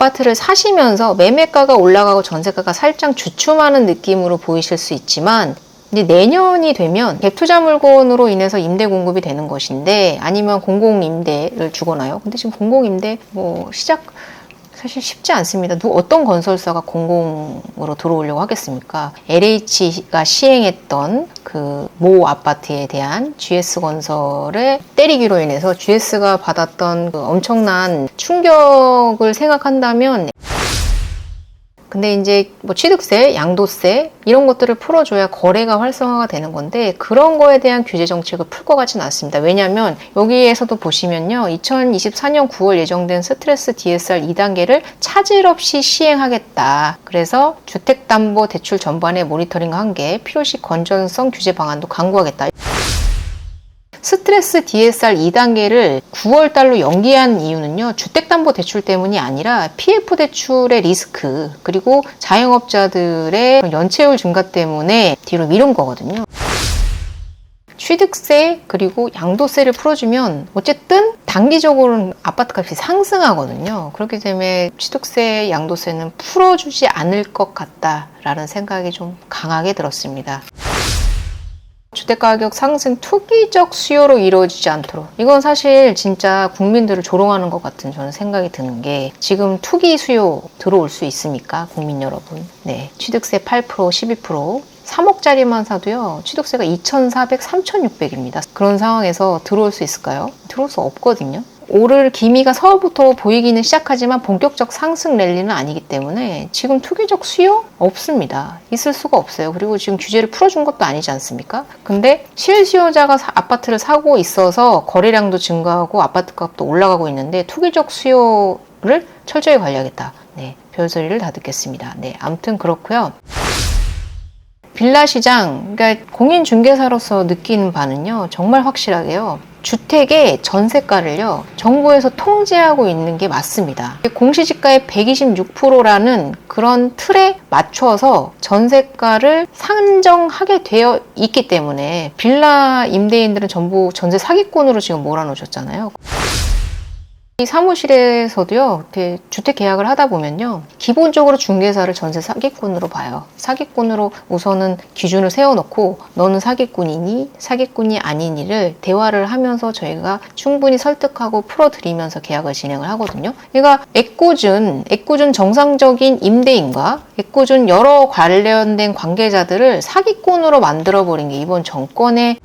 아파트를 사시면서 매매가가 올라가고 전세가가 살짝 주춤하는 느낌으로 보이실 수 있지만 이제 내년이 되면 갭투자 물건으로 인해서 임대 공급이 되는 것인데 아니면 공공임대를 주거나요. 근데 지금 공공임대 시작 사실 쉽지 않습니다. 어떤 건설사가 공공으로 들어오려고 하겠습니까? LH가 시행했던 그 모 아파트에 대한 GS건설의 때리기로 인해서 GS가 받았던 그 엄청난 충격을 생각한다면 근데 이제 취득세, 양도세 이런 것들을 풀어줘야 거래가 활성화가 되는 건데 그런 거에 대한 규제 정책을 풀 것 같지는 않습니다. 왜냐하면 여기에서도 보시면요. 2024년 9월 예정된 스트레스 DSR 2단계를 차질 없이 시행하겠다. 그래서 주택담보대출 전반에 모니터링한 게 필요시 건전성 규제 방안도 강구하겠다. 스트레스 DSR 2단계를 9월 달로 연기한 이유는요. 주택담보대출 때문이 아니라 PF 대출의 리스크 그리고 자영업자들의 연체율 증가 때문에 뒤로 미룬 거거든요. 취득세 그리고 양도세를 풀어주면 어쨌든 단기적으로는 아파트값이 상승하거든요. 그렇기 때문에 취득세, 양도세는 풀어주지 않을 것 같다라는 생각이 좀 강하게 들었습니다. 주택가격 상승 투기적 수요로 이루어지지 않도록 이건 사실 진짜 국민들을 조롱하는 것 같은 저는 생각이 드는 게 지금 투기 수요 들어올 수 있습니까? 국민 여러분. 네, 취득세 8%, 12% 3억짜리만 사도요. 취득세가 2,400, 3,600입니다. 그런 상황에서 들어올 수 있을까요? 들어올 수 없거든요. 오를 기미가 서울부터 보이기는 시작하지만 본격적 상승 랠리는 아니기 때문에 지금 투기적 수요? 없습니다. 있을 수가 없어요. 그리고 지금 규제를 풀어준 것도 아니지 않습니까? 근데 실수요자가 아파트를 사고 있어서 거래량도 증가하고 아파트 값도 올라가고 있는데 투기적 수요를 철저히 관리하겠다. 네, 별소리를 다 듣겠습니다. 네, 아무튼 그렇고요. 빌라 시장, 그러니까 공인중개사로서 느끼는 바는요, 정말 확실하게요. 주택의 전세가를요, 정부에서 통제하고 있는 게 맞습니다. 공시지가의 126%라는 그런 틀에 맞춰서 전세가를 산정하게 되어 있기 때문에 빌라 임대인들은 전부 전세 사기꾼으로 지금 몰아놓으셨잖아요. 이 사무실에서도요, 주택 계약을 하다 보면요, 기본적으로 중개사를 전세 사기꾼으로 봐요. 사기꾼으로 우선은 기준을 세워놓고 너는 사기꾼이니 사기꾼이 아니니를 대화를 하면서 저희가 충분히 설득하고 풀어드리면서 계약을 진행을 하거든요. 그러니까 애꿎은 정상적인 임대인과 애꿎은 여러 관련된 관계자들을 사기꾼으로 만들어버린 게 이번 정권의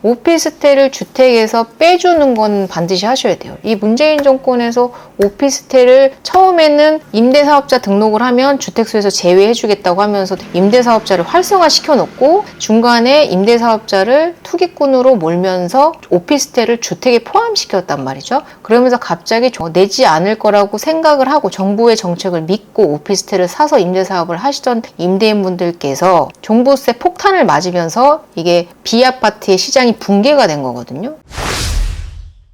오피스텔을 주택에서 빼주는 건 반드시 하셔야 돼요. 이 문재인 정권에서 오피스텔을 처음에는 임대사업자 등록을 하면 주택수에서 제외해주겠다고 하면서 임대사업자를 활성화시켜 놓고 중간에 임대사업자를 투기꾼으로 몰면서 오피스텔을 주택에 포함시켰단 말이죠. 그러면서 갑자기 내지 않을 거라고 생각을 하고 정부의 정책을 믿고 오피스텔을 사서 임대사업을 하시던 임대인분들께서 종부세 폭탄을 맞으면서 이게 비아파트의 시장이 붕괴가 된 거거든요.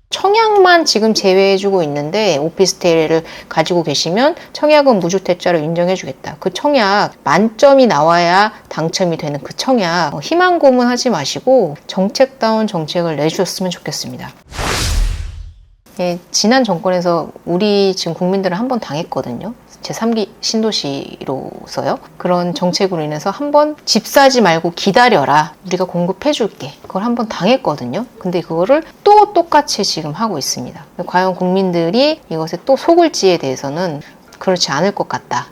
청약만 지금 제외해주고 있는데 오피스텔을 가지고 계시면 청약은 무주택자로 인정해주겠다. 그 청약 만점이 나와야 당첨이 되는 그 청약 희망 고문하지 마시고 정책다운 정책을 내주셨으면 좋겠습니다. 예, 지난 정권에서 우리 지금 국민들은 한번 당했거든요. 제3기 신도시로서요. 그런 정책으로 인해서 한번 집 사지 말고 기다려라. 우리가 공급해줄게. 그걸 한번 당했거든요. 근데 그거를 또 똑같이 지금 하고 있습니다. 과연 국민들이 이것에 또 속을지에 대해서는 그렇지 않을 것 같다.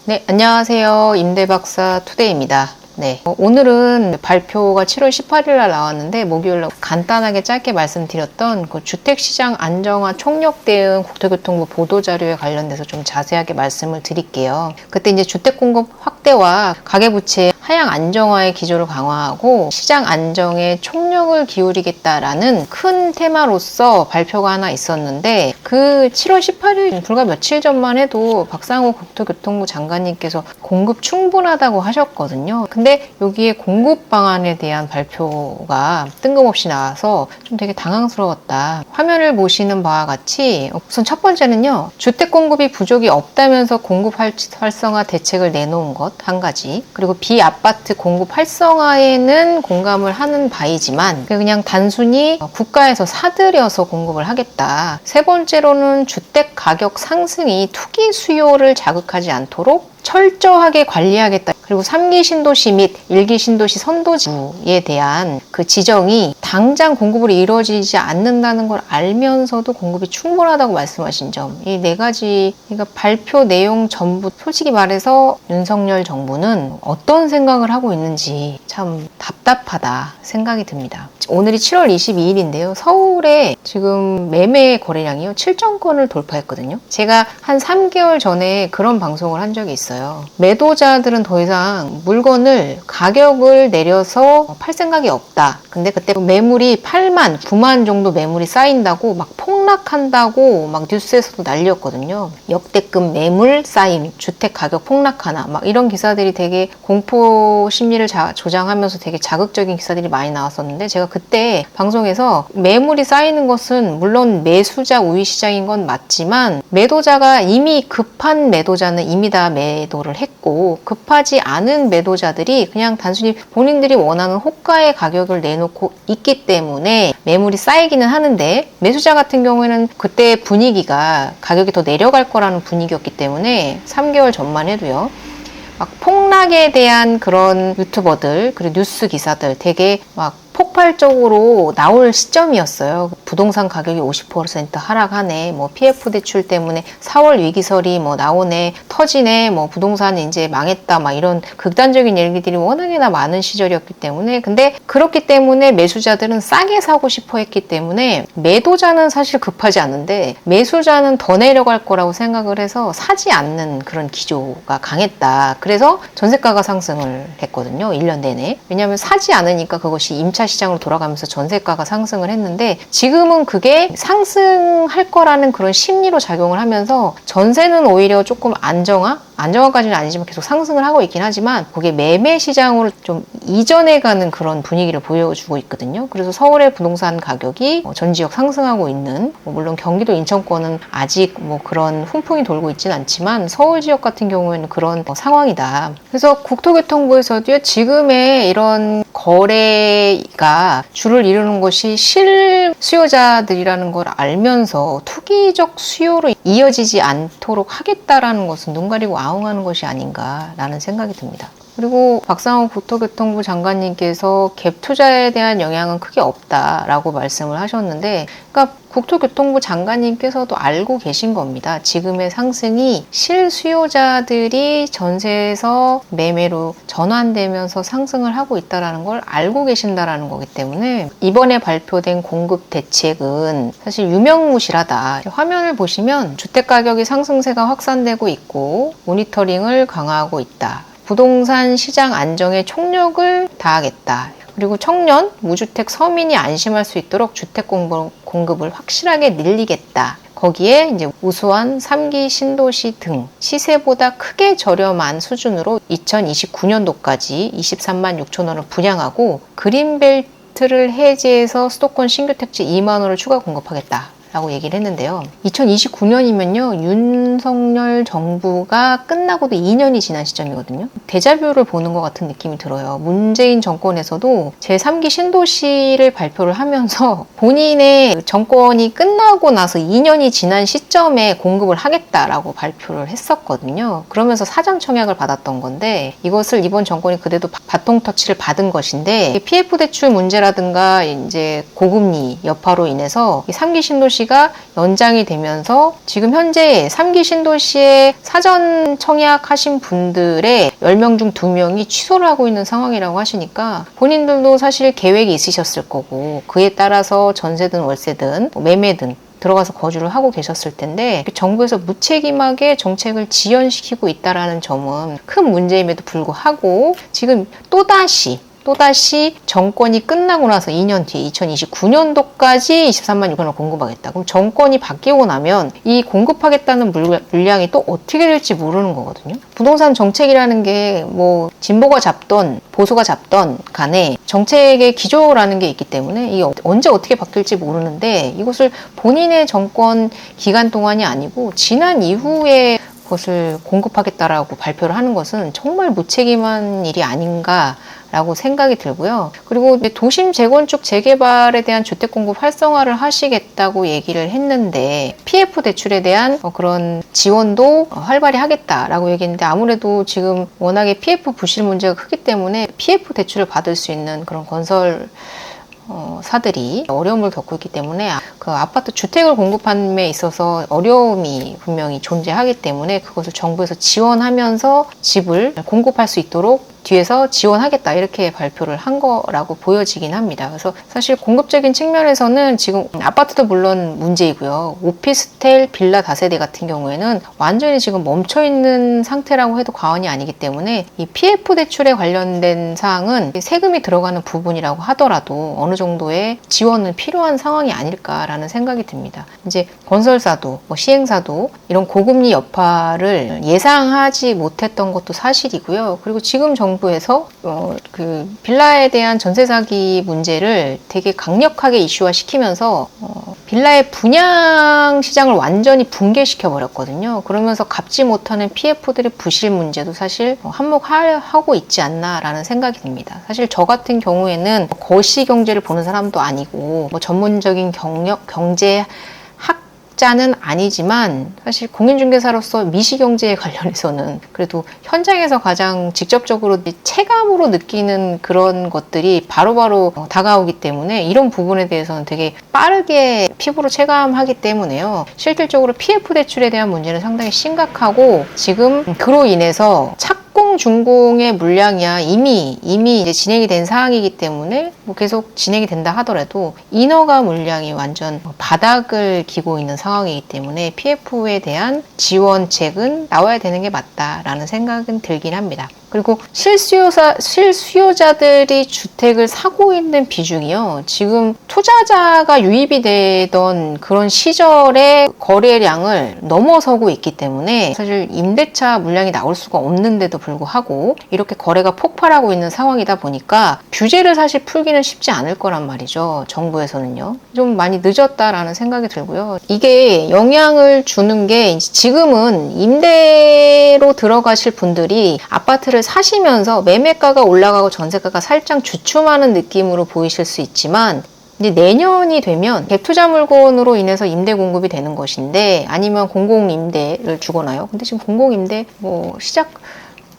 네, 안녕하세요. 임대박사 투데이입니다. 네, 오늘은 발표가 7월 18일 날 나왔는데 목요일 날 간단하게 짧게 말씀드렸던 그 주택시장 안정화 총력 대응 국토교통부 보도자료에 관련돼서 좀 자세하게 말씀을 드릴게요. 그때 이제 주택 공급 확대와 가계부채 하향 안정화의 기조를 강화하고 시장 안정에 총력을 기울이겠다라는 큰 테마로서 발표가 하나 있었는데 그 7월 18일 불과 며칠 전만 해도 박상호 국토교통부 장관님께서 공급 충분하다고 하셨거든요. 근데 여기에 공급 방안에 대한 발표가 뜬금없이 나와서 좀 되게 당황스러웠다. 화면을 보시는 바와 같이 우선 첫 번째는요. 주택 공급이 부족이 없다면서 공급 활성화 대책을 내놓은 것 한 가지, 그리고 비아파트 아파트 공급 활성화에는 공감을 하는 바이지만 그냥 단순히 국가에서 사들여서 공급을 하겠다. 세 번째로는 주택 가격 상승이 투기 수요를 자극하지 않도록 철저하게 관리하겠다. 그리고 3기 신도시 및 1기 신도시 선도지구에 대한 그 지정이 당장 공급이 이루어지지 않는다는 걸 알면서도 공급이 충분하다고 말씀하신 점. 이 네 가지, 그러니까 발표 내용 전부 솔직히 말해서 윤석열 정부는 어떤 생각을 하고 있는지 참 답답하다 생각이 듭니다. 오늘이 7월 22일인데요. 서울에 지금 매매 거래량이요. 7천 건을 돌파했거든요. 제가 한 3개월 전에 그런 방송을 한 적이 있어요. 매도자들은 더 이상 물건을 가격을 내려서 팔 생각이 없다. 근데 그때 매물이 8만, 9만 정도 매물이 쌓인다고 막 폭락한다고 막 뉴스에서도 난리였거든요. 역대급 매물 쌓임, 주택 가격 폭락하나 막 이런 기사들이 되게 공포 심리를 조장하면서 되게 자극적인 기사들이 많이 나왔었는데 제가 그때 방송에서 매물이 쌓이는 것은 물론 매수자 우위 시장인 건 맞지만 매도자가 이미 급한 매도자는 이미 다 매도를 했고 급하지 않은 매도자들이 그냥 단순히 본인들이 원하는 호가의 가격을 내놓고 있기 때문에 매물이 쌓이기는 하는데 매수자 같은 경우에는 그때 분위기가 가격이 더 내려갈 거라는 분위기였기 때문에 3개월 전만 해도요. 막 폭락에 대한 그런 유튜버들 그리고 뉴스 기사들 되게 막 폭발적으로 나올 시점이었어요. 부동산 가격이 50% 하락하네, 뭐 PF 대출 때문에 4월 위기설이 뭐 나오네, 터지네, 뭐 부동산 이제 망했다, 막 이런 극단적인 얘기들이 워낙에나 많은 시절이었기 때문에 근데 그렇기 때문에 매수자들은 싸게 사고 싶어 했기 때문에 매도자는 사실 급하지 않은데 매수자는 더 내려갈 거라고 생각을 해서 사지 않는 그런 기조가 강했다. 그래서 전세가가 상승을 했거든요. 1년 내내. 왜냐하면 사지 않으니까 그것이 임차 시장으로 돌아가면서 전세가가 상승을 했는데 지금은 그게 상승할 거라는 그런 심리로 작용을 하면서 전세는 오히려 조금 안정화까지는 아니지만 계속 상승을 하고 있긴 하지만 그게 매매 시장으로 좀 이전해 가는 그런 분위기를 보여주고 있거든요. 그래서 서울의 부동산 가격이 전 지역 상승하고 있는 물론 경기도 인천권은 아직 뭐 그런 훈풍이 돌고 있진 않지만 서울 지역 같은 경우에는 그런 상황이다. 그래서 국토교통부에서도요. 지금의 이런 거래가 주를 이루는 것이 실수요자들이라는 걸 알면서 투기적 수요로 이어지지 않도록 하겠다라는 것은 눈 가리고 아웅하는 것이 아닌가라는 생각이 듭니다. 그리고 박상호 국토교통부 장관님께서 갭 투자에 대한 영향은 크게 없다라고 말씀을 하셨는데 그러니까 국토교통부 장관님께서도 알고 계신 겁니다. 지금의 상승이 실수요자들이 전세에서 매매로 전환되면서 상승을 하고 있다는 걸 알고 계신다는 거기 때문에 이번에 발표된 공급 대책은 사실 유명무실하다. 화면을 보시면 주택가격이 상승세가 확산되고 있고 모니터링을 강화하고 있다. 부동산 시장 안정에 총력을 다하겠다. 그리고 청년, 무주택 서민이 안심할 수 있도록 주택 공급을 확실하게 늘리겠다. 거기에 이제 우수한 3기 신도시 등 시세보다 크게 저렴한 수준으로 2029년도까지 23만 6천 원을 분양하고 그린벨트를 해제해서 수도권 신규 택지 2만 원을 추가 공급하겠다. 라고 얘기를 했는데요. 2029년이면요. 윤석열 정부가 끝나고도 2년이 지난 시점이거든요. 데자뷰를 보는 것 같은 느낌이 들어요. 문재인 정권에서도 제3기 신도시를 발표를 하면서 본인의 정권이 끝나고 나서 2년이 지난 시점에 공급을 하겠다라고 발표를 했었거든요. 그러면서 사전 청약을 받았던 건데 이것을 이번 정권이 그래도 바통 터치를 받은 것인데 PF 대출 문제라든가 이제 고금리 여파로 인해서 3기 신도시가 연장이 되면서 지금 현재 3기 신도시에 사전 청약하신 분들의 10명 중 2명이 취소를 하고 있는 상황이라고 하시니까 본인들도 사실 계획이 있으셨을 거고 그에 따라서 전세든 월세든 매매든 들어가서 거주를 하고 계셨을 텐데 정부에서 무책임하게 정책을 지연시키고 있다는 점은 큰 문제임에도 불구하고 지금 또다시 정권이 끝나고 나서 2년 뒤에 2029년도까지 23만 6천을 공급하겠다. 그럼 정권이 바뀌고 나면 이 공급하겠다는 물량이 또 어떻게 될지 모르는 거거든요. 부동산 정책이라는 게 뭐 진보가 잡던 보수가 잡던 간에 정책의 기조라는 게 있기 때문에 이게 언제 어떻게 바뀔지 모르는데 이것을 본인의 정권 기간 동안이 아니고 지난 이후에 그것을 공급하겠다라고 발표를 하는 것은 정말 무책임한 일이 아닌가라고 생각이 들고요. 그리고 이제 도심 재건축 재개발에 대한 주택 공급 활성화를 하시겠다고 얘기를 했는데 PF 대출에 대한 그런 지원도 활발히 하겠다라고 얘기했는데 아무래도 지금 워낙에 PF 부실 문제가 크기 때문에 PF 대출을 받을 수 있는 그런 건설 사들이 어려움을 겪고 있기 때문에 그 아파트 주택을 공급함에 있어서 어려움이 분명히 존재하기 때문에 그것을 정부에서 지원하면서 집을 공급할 수 있도록 뒤에서 지원하겠다 이렇게 발표를 한 거라고 보여지긴 합니다. 그래서 사실 공급적인 측면에서는 지금 아파트도 물론 문제이고요. 오피스텔, 빌라 다세대 같은 경우에는 완전히 지금 멈춰있는 상태라고 해도 과언이 아니기 때문에 이 PF 대출에 관련된 사항은 세금이 들어가는 부분이라고 하더라도 어느 정도의 지원은 필요한 상황이 아닐까라는 생각이 듭니다. 이제 건설사도 시행사도 이런 고금리 여파를 예상하지 못했던 것도 사실이고요. 그리고 지금 정부에서 그 빌라에 대한 전세 사기 문제를 되게 강력하게 이슈화 시키면서 빌라의 분양 시장을 완전히 붕괴시켜 버렸거든요. 그러면서 갚지 못하는 PF들의 부실 문제도 사실 한몫하고 있지 않나라는 생각이 듭니다. 사실 저 같은 경우에는 거시 경제를 보는 사람도 아니고 전문적인 경제 자는 아니지만 사실 공인중개사로서 미시경제에 관련해서는 그래도 현장에서 가장 직접적으로 체감으로 느끼는 그런 것들이 바로바로 다가오기 때문에 이런 부분에 대해서는 되게 빠르게 피부로 체감하기 때문에요. 실질적으로 PF 대출에 대한 문제는 상당히 심각하고 지금 그로 인해서 착공 준공의 물량이야 이미 이제 진행이 된 사항이기 때문에 계속 진행이 된다 하더라도 인허가 물량이 완전 바닥을 기고 있는 상황이기 때문에 PF에 대한 지원책은 나와야 되는 게 맞다라는 생각은 들긴 합니다. 그리고 실수요자들이 주택을 사고 있는 비중이요. 지금 투자자가 유입이 되던 그런 시절의 거래량을 넘어서고 있기 때문에 사실 임대차 물량이 나올 수가 없는데도 불구하고 이렇게 거래가 폭발하고 있는 상황이다 보니까 규제를 사실 풀기는 쉽지 않을 거란 말이죠. 정부에서는요. 좀 많이 늦었다라는 생각이 들고요. 이게 영향을 주는 게 지금은 임대로 들어가실 분들이 아파트를 사시면서 매매가가 올라가고 전세가가 살짝 주춤하는 느낌으로 보이실 수 있지만 이제 내년이 되면 갭투자 물건으로 인해서 임대 공급이 되는 것인데 아니면 공공임대를 주거나요. 근데 지금 공공임대 시작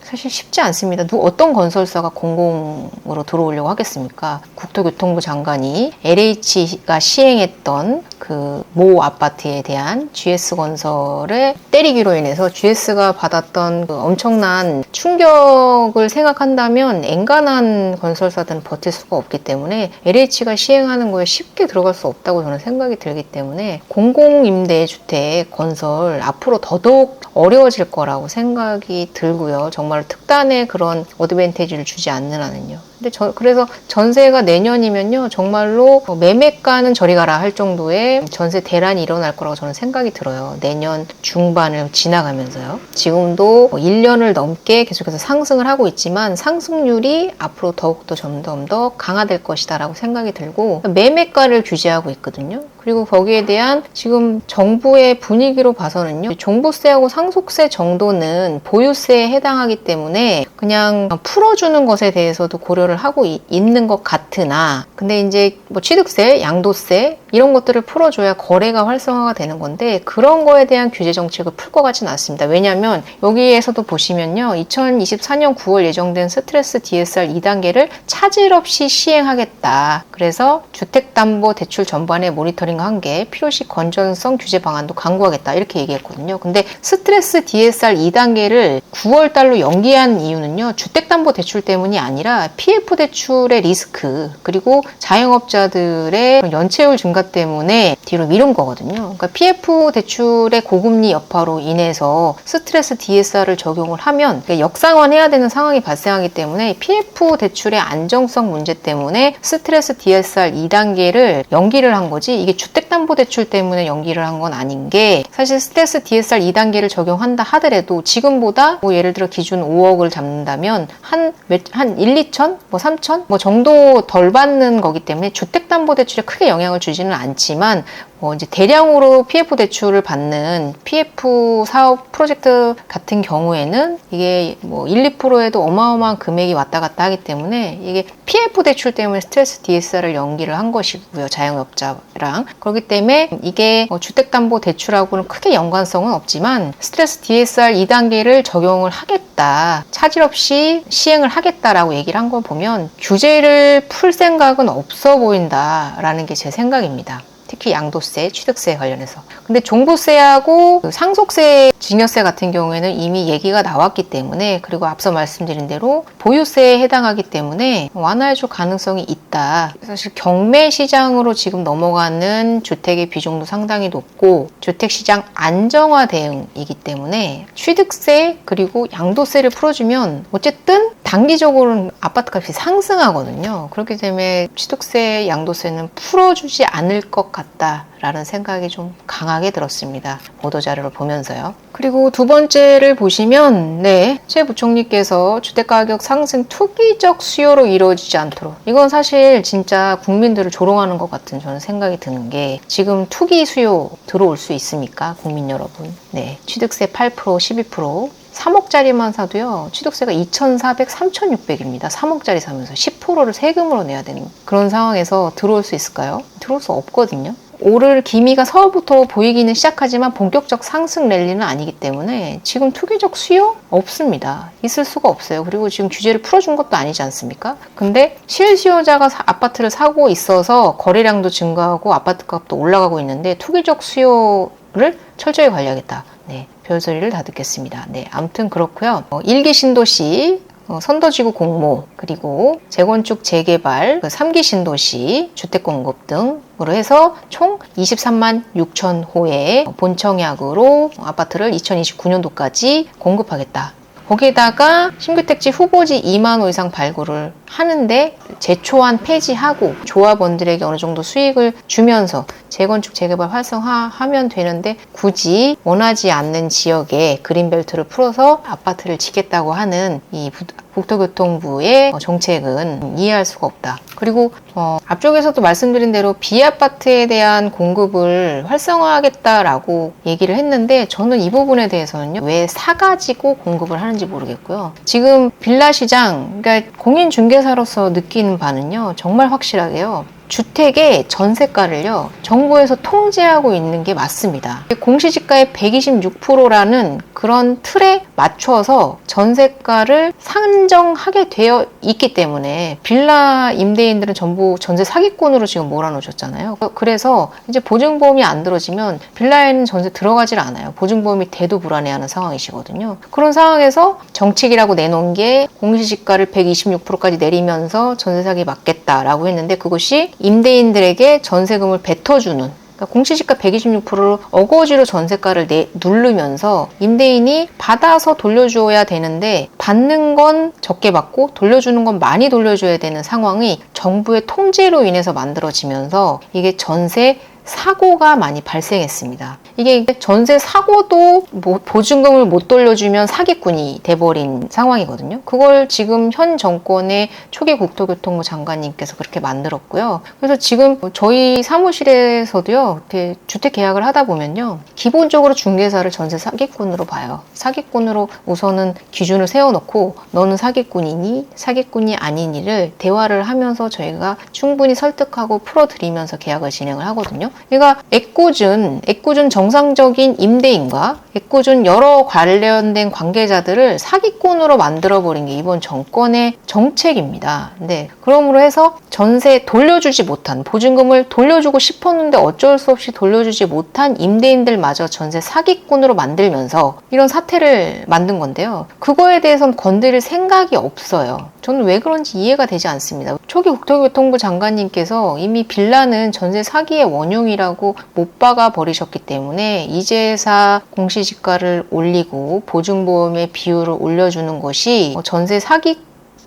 사실 쉽지 않습니다. 어떤 건설사가 공공으로 들어오려고 하겠습니까? 국토교통부 장관이 LH가 시행했던 그 모 아파트에 대한 GS건설의 때리기로 인해서 GS가 받았던 그 엄청난 충격을 생각한다면 엔간한 건설사들은 버틸 수가 없기 때문에 LH가 시행하는 거에 쉽게 들어갈 수 없다고 저는 생각이 들기 때문에 공공임대주택 건설 앞으로 더더욱 어려워질 거라고 생각이 들고요. 정말 특단의 그런 어드밴티지를 주지 않는 한은요. 근데 그래서 전세가 내년이면요 정말로 매매가는 저리 가라 할 정도의 전세 대란이 일어날 거라고 저는 생각이 들어요. 내년 중반을 지나가면서요. 지금도 1년을 넘게 계속해서 상승을 하고 있지만 상승률이 앞으로 더욱더 점점 더 강화될 것이다 라고 생각이 들고 매매가를 규제하고 있거든요. 그리고 거기에 대한 지금 정부의 분위기로 봐서는요. 종부세하고 상속세 정도는 보유세에 해당하기 때문에 그냥 풀어주는 것에 대해서도 고려를 하고 있는 것 같으나 근데 이제 취득세, 양도세 이런 것들을 풀어줘야 거래가 활성화가 되는 건데 그런 거에 대한 규제 정책을 풀 것 같지는 않습니다. 왜냐하면 여기에서도 보시면요. 2024년 9월 예정된 스트레스 DSR 2단계를 차질 없이 시행하겠다. 그래서 주택담보대출 전반의 모니터링 한계, 필요시 건전성 규제 방안도 강구하겠다. 이렇게 얘기했거든요. 근데 스트레스 DSR 2단계를 9월 달로 연기한 이유는요. 주택담보대출 때문이 아니라 PF 대출의 리스크 그리고 자영업자들의 연체율 증가 때문에 뒤로 미룬 거거든요. 그러니까 PF 대출의 고금리 여파로 인해서 스트레스 DSR을 적용을 하면 역상환해야 되는 상황이 발생하기 때문에 PF 대출의 안정성 문제 때문에 스트레스 DSR 2단계를 연기를 한 거지 이게 주택담보대출 때문에 연기를 한 건 아닌 게 사실 스트레스 DSR 2단계를 적용한다 하더라도 지금보다 예를 들어 기준 5억을 잡는다면 한 1, 2천, 3천 정도 덜 받는 거기 때문에 주택담보대출에 크게 영향을 주지는 않지만 이제 대량으로 PF 대출을 받는 PF 사업 프로젝트 같은 경우에는 이게 1, 2%에도 어마어마한 금액이 왔다 갔다 하기 때문에 이게 PF 대출 때문에 스트레스 DSR을 연기를 한 것이고요. 자영업자랑. 그렇기 때문에 이게 주택담보대출하고는 크게 연관성은 없지만 스트레스 DSR 2단계를 적용을 하겠다. 차질 없이 시행을 하겠다라고 얘기를 한 걸 보면 규제를 풀 생각은 없어 보인다라는 게 제 생각입니다. 특히 양도세, 취득세 관련해서. 근데 종부세하고 상속세, 증여세 같은 경우에는 이미 얘기가 나왔기 때문에, 그리고 앞서 말씀드린 대로 보유세에 해당하기 때문에 완화해줄 가능성이 있다. 사실 경매 시장으로 지금 넘어가는 주택의 비중도 상당히 높고 주택시장 안정화 대응이기 때문에 취득세 그리고 양도세를 풀어주면 어쨌든 단기적으로는 아파트값이 상승하거든요. 그렇기 때문에 취득세, 양도세는 풀어주지 않을 것 같다라는 생각이 좀 강하게 들었습니다. 보도자료를 보면서요. 그리고 두 번째를 보시면 최 부총리께서 주택가격 상승 투기적 수요로 이루어지지 않도록, 이건 사실 진짜 국민들을 조롱하는 것 같은 저는 생각이 드는 게, 지금 투기 수요 들어올 수 있습니까? 국민 여러분. 취득세 8%, 12%. 3억짜리만 사도요, 취득세가 2,400, 3,600입니다. 3억짜리 사면서 10%를 세금으로 내야 되는 그런 상황에서 들어올 수 있을까요? 들어올 수 없거든요. 오를 기미가 서부터 보이기는 시작하지만 본격적 상승 랠리는 아니기 때문에 지금 투기적 수요? 없습니다. 있을 수가 없어요. 그리고 지금 규제를 풀어준 것도 아니지 않습니까? 근데 실수요자가 아파트를 사고 있어서 거래량도 증가하고 아파트 값도 올라가고 있는데 투기적 수요를 철저히 관리하겠다. 별소리를 다 듣겠습니다. 아무튼 그렇고요. 1기 신도시, 선도지구 공모, 그리고 재건축 재개발, 3기 신도시, 주택공급 등으로 해서 총 23만 6천 호의 본청약으로 아파트를 2029년도까지 공급하겠다. 거기에다가 신규택지 후보지 2만 호 이상 발굴을 하는데 제초안 폐지하고 조합원들에게 어느 정도 수익을 주면서 재건축 재개발 활성화하면 되는데, 굳이 원하지 않는 지역에 그린벨트를 풀어서 아파트를 짓겠다고 하는 이 국토교통부의 정책은 이해할 수가 없다. 그리고 앞쪽에서도 말씀드린 대로 B아파트에 대한 공급을 활성화하겠다라고 얘기를 했는데, 저는 이 부분에 대해서는요, 왜 사가지고 공급을 하는지 모르겠고요. 지금 빌라 시장, 그러니까 공인중개사로서 느끼는 바는요, 정말 확실하게요, 주택의 전세가를요, 정부에서 통제하고 있는 게 맞습니다. 공시지가의 126%라는 그런 틀에 맞춰서 전세가를 산정하게 되어 있기 때문에 빌라 임대인들은 전부 전세 사기꾼으로 지금 몰아놓으셨잖아요. 그래서 이제 보증보험이 안 들어지면 빌라에는 전세 들어가질 않아요. 보증보험이 돼도 불안해하는 상황이시거든요. 그런 상황에서 정책이라고 내놓은 게 공시지가를 126%까지 내리면서 전세 사기 막겠다라고 했는데, 그것이 임대인들에게 전세금을 뱉어주는, 그러니까 공시지가 126%를 어거지로 전세가를 누르면서 임대인이 받아서 돌려줘야 되는데 받는 건 적게 받고 돌려주는 건 많이 돌려줘야 되는 상황이 정부의 통제로 인해서 만들어지면서 이게 전세 사고가 많이 발생했습니다. 이게 전세 사고도 보증금을 못 돌려주면 사기꾼이 돼버린 상황이거든요. 그걸 지금 현 정권의 초기 국토교통부 장관님께서 그렇게 만들었고요. 그래서 지금 저희 사무실에서도요, 이렇게 주택 계약을 하다 보면요, 기본적으로 중개사를 전세 사기꾼으로 봐요. 사기꾼으로 우선은 기준을 세워놓고 너는 사기꾼이니 사기꾼이 아니니를 대화를 하면서 저희가 충분히 설득하고 풀어드리면서 계약을 진행을 하거든요. 그러니까 애꿎은 정상적인 임대인과 애꿎은 여러 관련된 관계자들을 사기꾼으로 만들어버린 게 이번 정권의 정책입니다. 그러므로 해서 전세 돌려주지 못한, 보증금을 돌려주고 싶었는데 어쩔 수 없이 돌려주지 못한 임대인들마저 전세 사기꾼으로 만들면서 이런 사태를 만든 건데요. 그거에 대해서는 건드릴 생각이 없어요. 저는 왜 그런지 이해가 되지 않습니다. 초기 국토교통부 장관님께서 이미 빌라는 전세 사기의 원흉이라고 못 박아 버리셨기 때문에 이재사 공시지가를 올리고 보증보험의 비율을 올려주는 것이 전세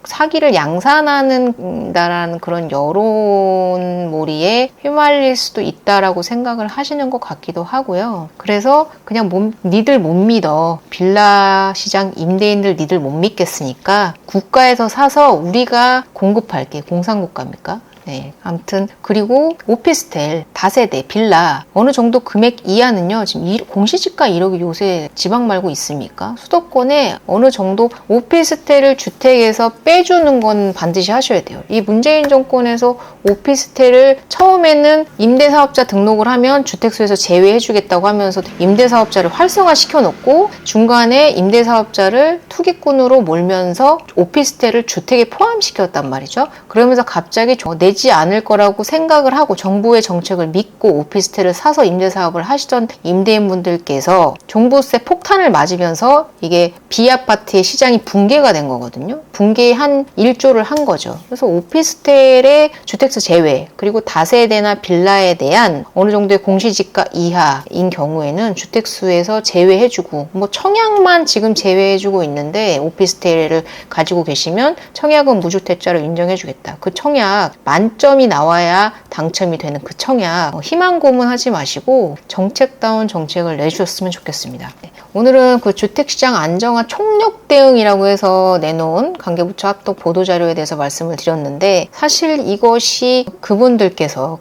사기를 양산하는다라는 그런 여론몰이에 휘말릴 수도 있다라고 생각을 하시는 것 같기도 하고요. 그래서 그냥 니들 못 믿어. 빌라 시장 임대인들 니들 못 믿겠으니까 국가에서 사서 우리가 공급할게. 공상국가입니까? 네, 아무튼 그리고 오피스텔, 다세대, 빌라 어느 정도 금액 이하는요. 지금 공시지가 1억이 요새 지방 말고 있습니까? 수도권에 어느 정도 오피스텔을 주택에서 빼주는 건 반드시 하셔야 돼요. 이 문재인 정권에서 오피스텔을 처음에는 임대사업자 등록을 하면 주택수에서 제외해주겠다고 하면서 임대사업자를 활성화시켜 놓고 중간에 임대사업자를 투기꾼으로 몰면서 오피스텔을 주택에 포함시켰단 말이죠. 그러면서 갑자기 내지 않을 거라고 생각을 하고 정부의 정책을 믿고 오피스텔을 사서 임대사업을 하시던 임대인분들께서 종부세 폭탄을 맞으면서 이게 비아파트의 시장이 붕괴가 된 거거든요. 붕괴한 1조를 한 거죠. 그래서 오피스텔의 주택수 제외 그리고 다세대나 빌라에 대한 어느 정도의 공시지가 이하인 경우에는 주택수에서 제외해주고 뭐 청약만 지금 제외해주고 있는데 오피스텔을 가지고 계시면 청약은 무주택자로 인정해주겠다. 그 청약 만점이 나와야 당첨이 되는 그 청약 희망 고문하지 마시고 정책다운 정책을 내주셨으면 좋겠습니다. 오늘은 그 주택시장 안정화 총력 대응이라고 해서 내놓은 관계부처 합동 보도자료에 대해서 말씀을 드렸는데 사실 이것이 그분들께서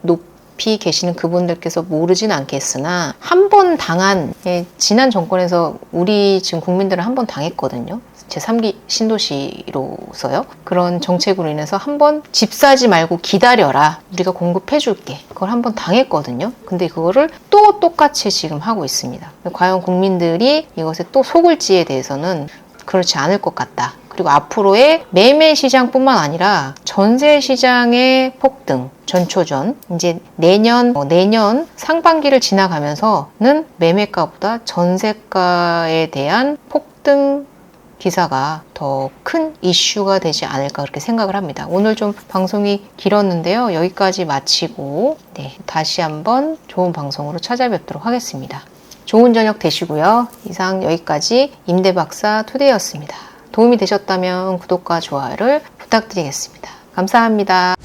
높이 계시는 그분들께서 모르진 않겠으나 한 번 당한 지난 정권에서 우리 지금 국민들은 한 번 당했거든요. 제3기 신도시로서요. 그런 정책으로 인해서 한번 집 사지 말고 기다려라. 우리가 공급해 줄게. 그걸 한번 당했거든요. 근데 그거를 또 똑같이 지금 하고 있습니다. 과연 국민들이 이것에 또 속을지에 대해서는 그렇지 않을 것 같다. 그리고 앞으로의 매매 시장뿐만 아니라 전세 시장의 폭등, 전초전, 이제 내년 상반기를 지나가면서는 매매가보다 전세가에 대한 폭등 기사가 더 큰 이슈가 되지 않을까 그렇게 생각을 합니다. 오늘 좀 방송이 길었는데요. 여기까지 마치고 다시 한번 좋은 방송으로 찾아뵙도록 하겠습니다. 좋은 저녁 되시고요. 이상 여기까지 임대박사 투데이였습니다. 도움이 되셨다면 구독과 좋아요를 부탁드리겠습니다. 감사합니다.